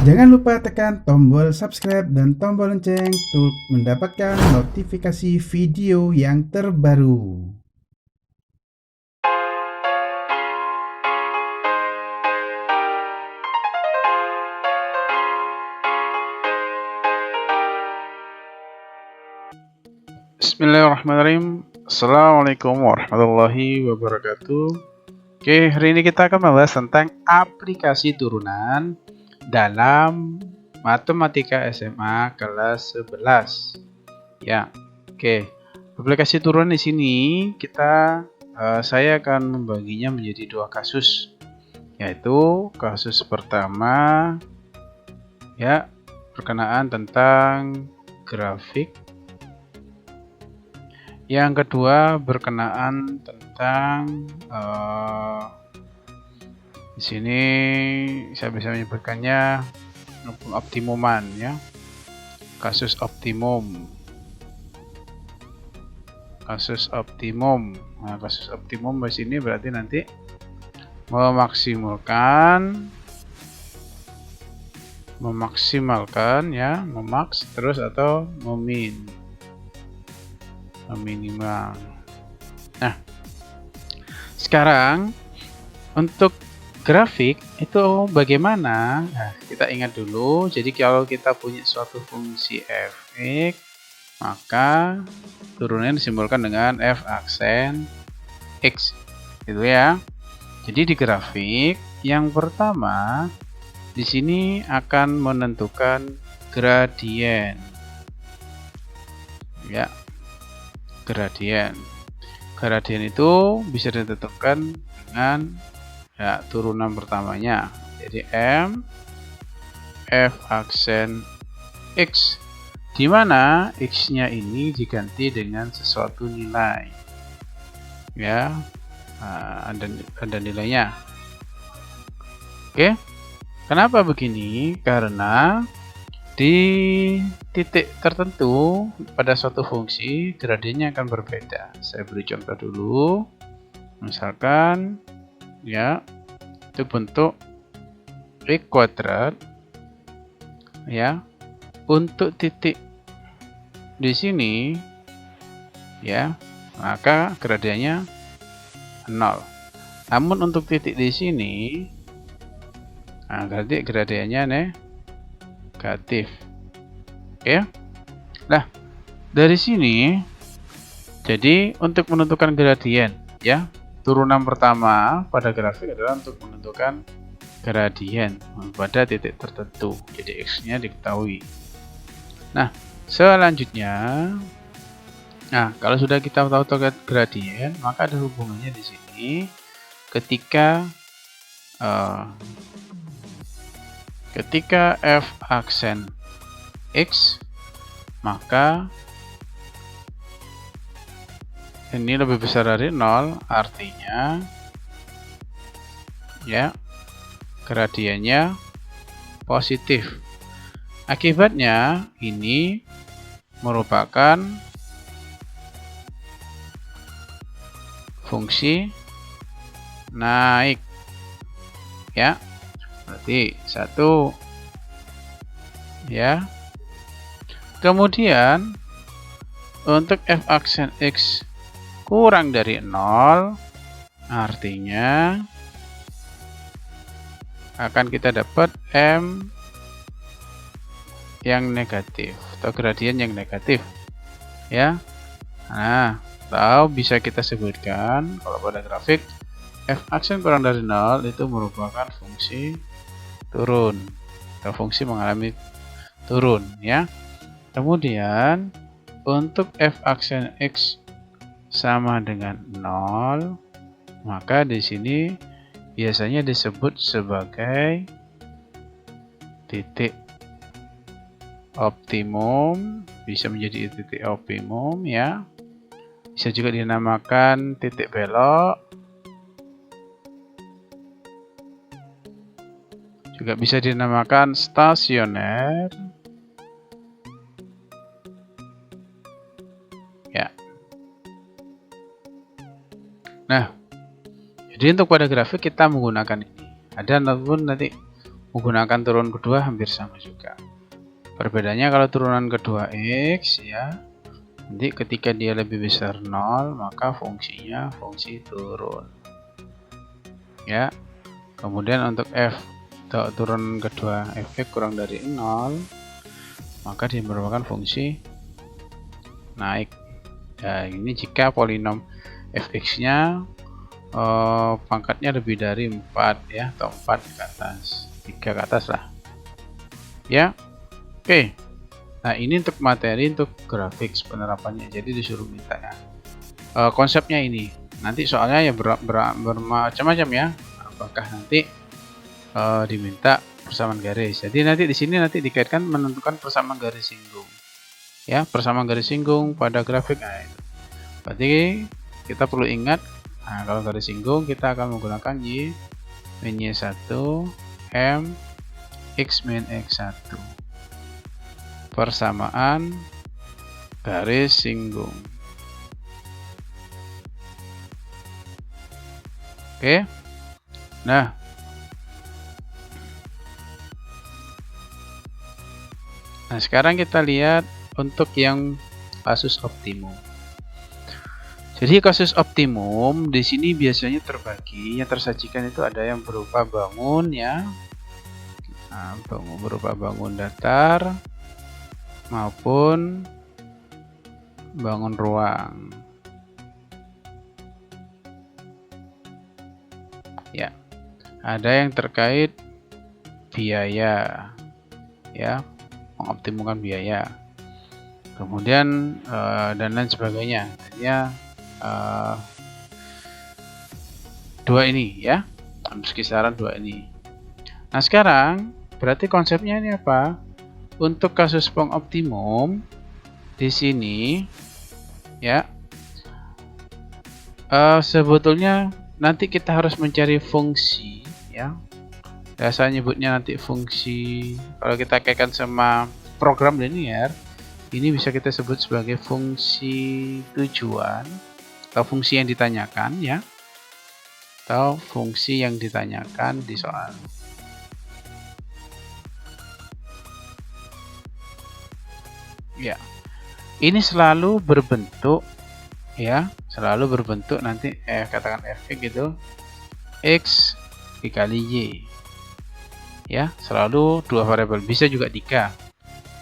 Jangan lupa tekan tombol subscribe dan tombol lonceng untuk mendapatkan notifikasi video yang terbaru. Bismillahirrahmanirrahim. Assalamualaikum warahmatullahi wabarakatuh. Oke, hari ini kita akan membahas tentang aplikasi turunan dalam Matematika SMA kelas 11. Ya, oke. Aplikasi turunan di sini saya akan membaginya menjadi dua kasus, yaitu kasus pertama ya perkenaan tentang grafik. Yang kedua berkenaan tentang di sini saya bisa menyebutkannya optimuman ya, kasus optimum. Nah, kasus optimum di sini berarti nanti memaksimalkan ya, memaks terus atau meminimal. Nah, sekarang untuk grafik itu bagaimana? Nah, kita ingat dulu. Jadi kalau kita punya suatu fungsi f(x), maka turunannya disimbolkan dengan f aksen x, gitu ya. Jadi di grafik yang pertama di sini akan menentukan gradien, ya. Gradien itu bisa ditentukan dengan ya turunan pertamanya. Jadi m f aksen x, di mana x-nya ini diganti dengan sesuatu nilai. Ya, ada nilainya. Oke. Kenapa begini? Karena di titik tertentu pada suatu fungsi gradiennya akan berbeda. Saya beri contoh dulu. Misalkan ya itu bentuk x kuadrat ya, untuk titik di sini ya, maka gradiennya 0. Namun untuk titik di sini berarti gradiennya negatif. Oke. Nah, dari sini jadi untuk menentukan gradien ya, turunan pertama pada grafik adalah untuk menentukan gradien pada titik tertentu. Jadi x-nya diketahui. Nah, selanjutnya, kalau sudah kita tahu gradien, maka ada hubungannya di sini ketika f aksen x, maka ini lebih besar dari 0, artinya ya gradiennya positif. Akibatnya ini merupakan fungsi naik ya. Berarti 1 ya. Kemudian untuk f aksen x kurang dari 0, artinya akan kita dapat m yang negatif atau gradien yang negatif ya. Nah, atau bisa kita sebutkan kalau pada grafik f aksen kurang dari 0 itu merupakan fungsi turun atau fungsi mengalami turun ya. Kemudian untuk f aksen x sama dengan 0, maka di sini biasanya disebut sebagai titik optimum, bisa menjadi titik optimum ya. Bisa juga dinamakan titik belok, juga bisa dinamakan stasioner ya. Nah, jadi untuk pada grafik kita menggunakan ini. Ada namun nanti menggunakan turun kedua hampir sama juga. Perbedaannya kalau turunan kedua X ya, nanti ketika dia lebih besar 0 maka fungsinya fungsi turun ya. Kemudian untuk F turun kedua fx kurang dari 0 maka dia merupakan fungsi naik. Ya, ini jika polinom fx nya pangkatnya lebih dari 4 ya, atau 4 ke atas, 3 ke atas lah ya. Oke, nah ini untuk materi untuk grafik penerapannya, jadi disuruh minta ya. Konsepnya ini nanti soalnya ya bermacam-macam ya, apakah nanti diminta persamaan garis. Jadi nanti di sini nanti dikaitkan menentukan persamaan garis singgung ya, persamaan garis singgung pada grafik. Nah, itu berarti kita perlu ingat, nah, kalau garis singgung kita akan menggunakan y min y1 m x min x1 persamaan garis singgung. Oke, nah sekarang kita lihat untuk yang kasus optimum. Jadi kasus optimum di sini biasanya terbagi, yang tersajikan itu ada yang berupa bangun ya, nah, berupa bangun datar maupun bangun ruang ya. Ada yang terkait biaya ya, mengoptimalkan biaya, kemudian dan lain sebagainya ya. Dua ini ya, kisaran dua ini. Nah sekarang berarti konsepnya ini apa? Untuk kasus pengoptimum di sini ya, sebetulnya nanti kita harus mencari fungsi ya. Saya nyebutnya nanti fungsi, kalau kita kaitkan sama program linear, ini bisa kita sebut sebagai fungsi tujuan atau fungsi yang ditanyakan ya, atau fungsi yang ditanyakan di soal. Ya, ini selalu berbentuk ya, selalu berbentuk nanti katakan fx gitu x dikali y ya, selalu dua variabel, bisa juga 3,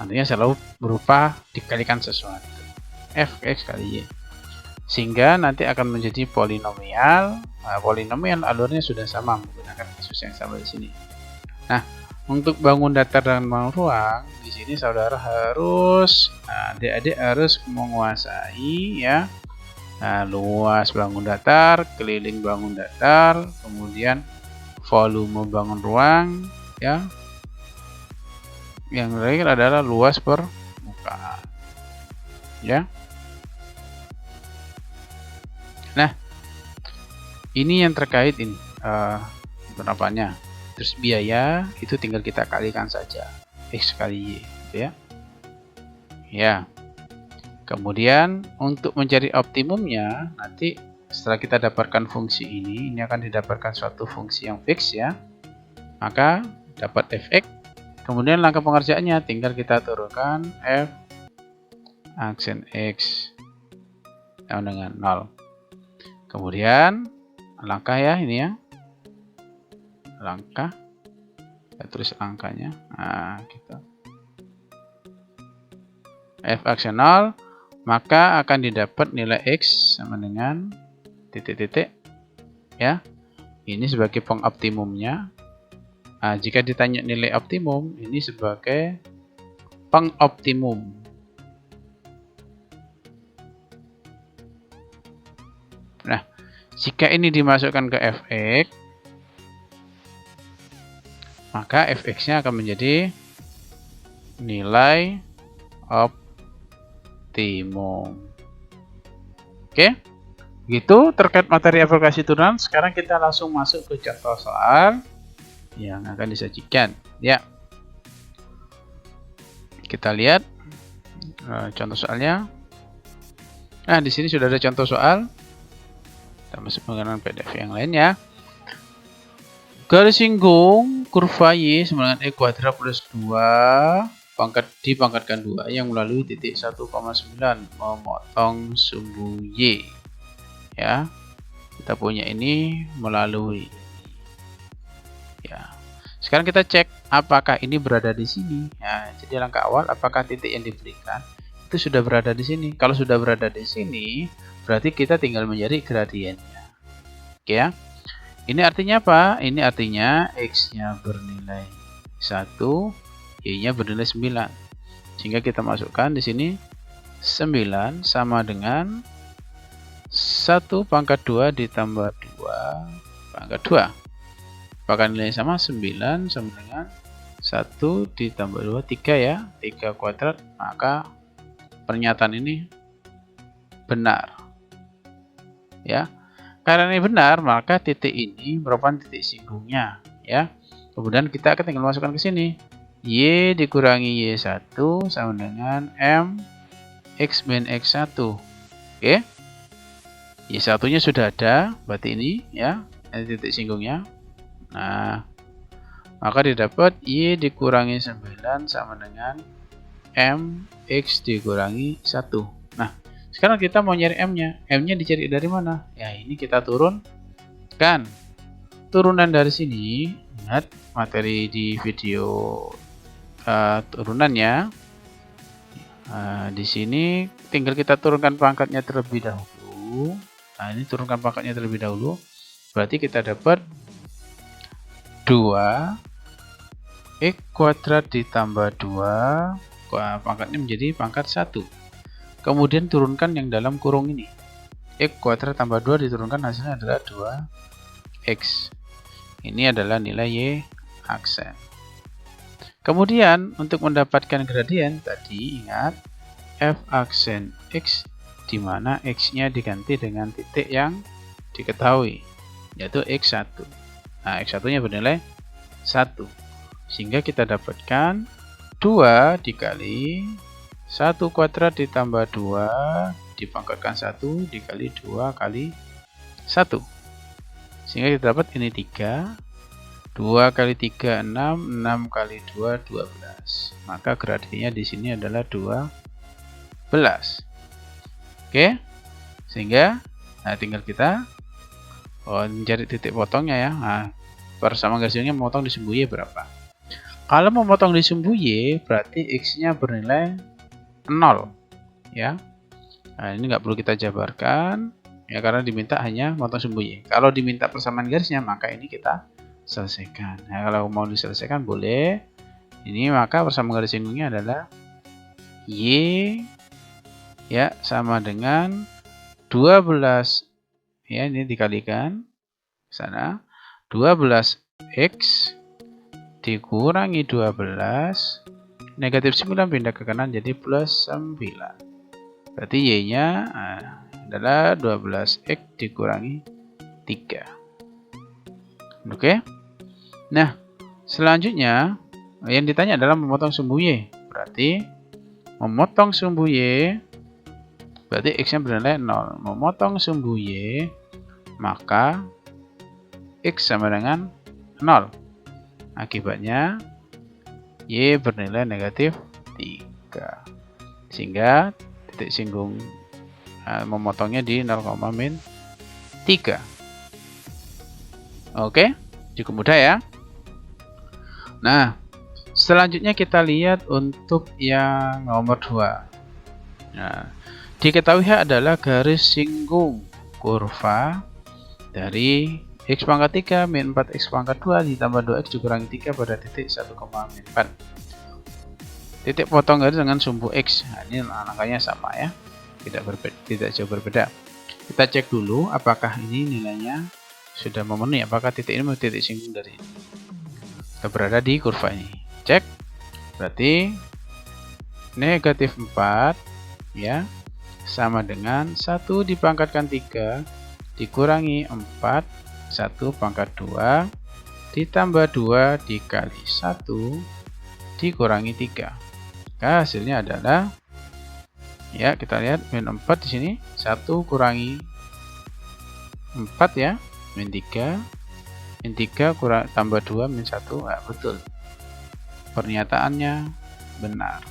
nantinya selalu berupa dikalikan sesuatu fx kali y, sehingga nanti akan menjadi polinomial. Nah, polinomial alurnya sudah sama menggunakan kasus yang sama di sini. Nah, untuk bangun datar dan bangun ruang di sini saudara harus, adik-adik harus menguasai ya, luas bangun datar, keliling bangun datar, kemudian volume bangun ruang ya, yang terakhir adalah luas permukaan ya. Nah ini yang terkait ini penerapannya. Terus biaya itu tinggal kita kalikan saja x kali y gitu ya. Ya, kemudian untuk mencari optimumnya, nanti setelah kita dapatkan fungsi ini akan didapatkan suatu fungsi yang fix ya, maka dapat fx. Kemudian langkah pengerjaannya tinggal kita turunkan f aksen x sama dengan 0. Kemudian langkah ya, ini ya, langkah kita tulis angkanya, nah gitu, f aksen 0, maka akan didapat nilai x sama dengan titik-titik ya, ini sebagai pengoptimumnya. Nah, jika ditanya nilai optimum, ini sebagai pengoptimum. Nah, jika ini dimasukkan ke fx, maka fx-nya akan menjadi nilai optimum. Oke, gitu terkait materi aplikasi turunan. Sekarang kita langsung masuk ke contoh soal yang akan disajikan ya. Kita lihat contoh soalnya. Nah, di sini sudah ada contoh soal. Kita masuk menggunakan PDF yang lainnya. Garis singgung kurva Y sama dengan E kuadrat plus 2 dipangkatkan 2 yang melalui titik 1,9 memotong sumbu Y. Ya, kita punya ini melalui ya. Sekarang kita cek apakah ini berada di sini. Ya, jadi langkah awal apakah titik yang diberikan itu sudah berada di sini. Kalau sudah berada di sini, berarti kita tinggal mencari gradiennya. Oke ya. Ini artinya apa? Ini artinya X-nya bernilai 1, Y-nya bernilai 9. Sehingga kita masukkan di sini 9 sama dengan 1 pangkat 2 ditambah 2 pangkat 2. Apakah nilai sama? 9 sama dengan 1 ditambah 2, 3 ya. 3 kuadrat. Maka pernyataan ini benar. Ya. Karena ini benar, maka titik ini merupakan titik singgungnya, ya. Kemudian kita akan tinggal masukkan ke sini. Y dikurangi Y1 sama dengan M X min X1. Oke. Y1-nya sudah ada, berarti ini ya, ini titik singgungnya. Nah, maka didapat Y dikurangi 9 sama dengan M X dikurangi 1. Nah, sekarang kita mau nyari M-nya. M-nya dicari dari mana? Ya, ini kita turunkan. Turunan dari sini, ingat materi di video turunannya. Di sini tinggal kita turunkan pangkatnya terlebih dahulu. Nah, ini turunkan pangkatnya terlebih dahulu. Berarti kita dapat 2 X kuadrat ditambah 2. Pangkatnya menjadi pangkat 1. Kemudian turunkan yang dalam kurung ini. X kuadrat tambah 2 diturunkan hasilnya adalah 2X. Ini adalah nilai Y aksen. Kemudian untuk mendapatkan gradien tadi ingat F aksen X di mana X-nya diganti dengan titik yang diketahui yaitu X1. Nah, X1-nya bernilai 1. Sehingga kita dapatkan 2 dikali 1 kuadrat ditambah 2 dipangkatkan 1 dikali 2 kali 1. Sehingga kita dapat ini 3. 2 kali 3 6, 6 kali 2 12. Maka gradiennya di sini adalah 12. Oke. Sehingga tinggal kita mencari titik potongnya ya. Nah, persamaan garisnya memotong di sumbu Y berapa? Kalau memotong di sumbu Y berarti X-nya bernilai 0 ya. Nah, ini nggak perlu kita jabarkan ya karena diminta hanya motong sumbu Y. Kalau diminta persamaan garisnya maka ini kita selesaikan. Nah, kalau mau diselesaikan boleh. Ini maka persamaan garis singgungnya adalah Y ya sama dengan 12 ya, ini dikalikan sana 12X dikurangi 12 negatif 9 pindah ke kanan jadi plus 9. Berarti Y-nya adalah 12X dikurangi 3. Oke. Nah, selanjutnya yang ditanya adalah memotong sumbu Y. Berarti memotong sumbu Y berarti X-nya bernilai 0. Memotong sumbu Y maka X sama dengan 0. Akibatnya Y bernilai negatif 3. Sehingga titik singgung memotongnya di 0,-3. Oke, cukup mudah ya. Nah, selanjutnya kita lihat untuk yang nomor 2. Nah, diketahui adalah garis singgung kurva dari X pangkat 3 min 4X pangkat 2 ditambah 2X dikurangi 3 pada titik 1,-4. Titik potong garis dengan sumbu X. Nah, ini angkanya sama ya. Tidak jauh berbeda. Kita cek dulu apakah ini nilainya sudah memenuhi. Apakah titik ini menjadi titik singgung dari ini. Kita berada di kurva ini. Cek. Berarti negatif 4 ya sama dengan 1 dipangkatkan 3 dikurangi 4 1 pangkat 2 ditambah 2 dikali 1 dikurangi 3. Maka hasilnya adalah ya kita lihat min 4 di sini 1 kurangi 4 ya min 3 min 3 kurang tambah 2 min 1. Nah, betul. Pernyataannya benar.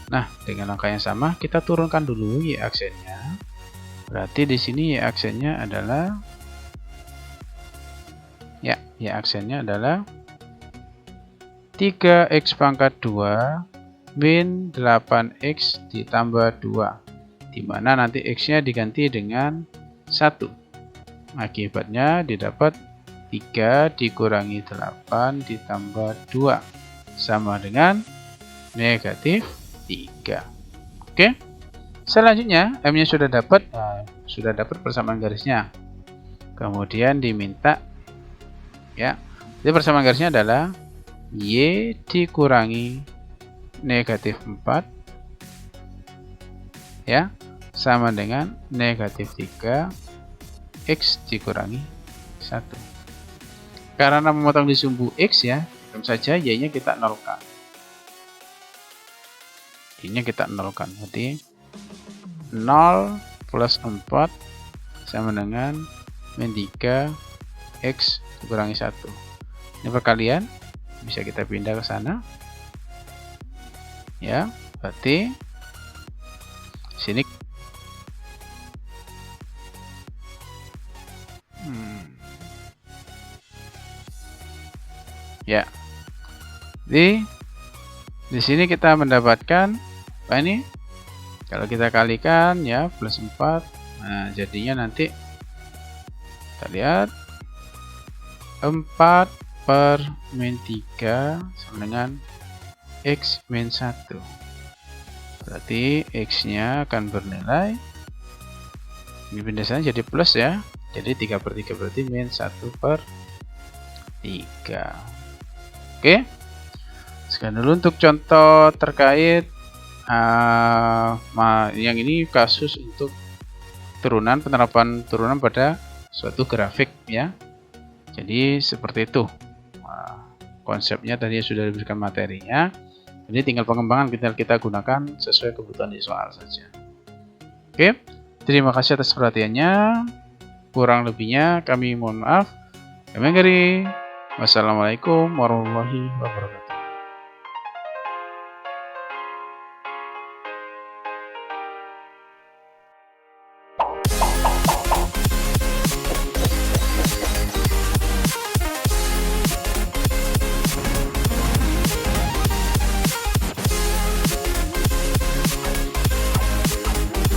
Nah, dengan angka yang sama kita turunkan dulu y aksennya. Berarti di sini y aksennya adalah y aksennya adalah 3x pangkat 2 min 8x ditambah 2, dimana nanti x-nya diganti dengan 1. Akibatnya didapat 3 dikurangi 8 ditambah 2 sama dengan negatif 3. Oke, selanjutnya M-nya sudah dapat persamaan garisnya. Kemudian diminta jadi persamaan garisnya adalah Y dikurangi negatif 4 sama dengan negatif 3 X dikurangi 1. Karena memotong di sumbu X tentu saja Y-nya kita nolkan. Y-nya kita nolkan, berarti 0 plus 4 sama dengan min 3 X dikurangi 1. Ini perkalian, bisa kita pindah ke sana. Berarti sini di sini kita mendapatkan apa ini? Kalau kita kalikan plus 4. Nah, jadinya nanti kita lihat 4 per min 3 sama dengan X min 1. Berarti X-nya akan bernilai, ini pindah sana jadi plus jadi 3 per 3 berarti min 1 per 3. Oke, sekian dulu untuk contoh terkait yang ini kasus untuk penerapan turunan pada suatu grafik Jadi seperti itu konsepnya, tadi sudah diberikan materinya. Jadi tinggal pengembangan kita gunakan sesuai kebutuhan di soal saja. Oke, terima kasih atas perhatiannya. Kurang lebihnya kami mohon maaf. Kami akhiri. Wassalamualaikum warahmatullahi wabarakatuh.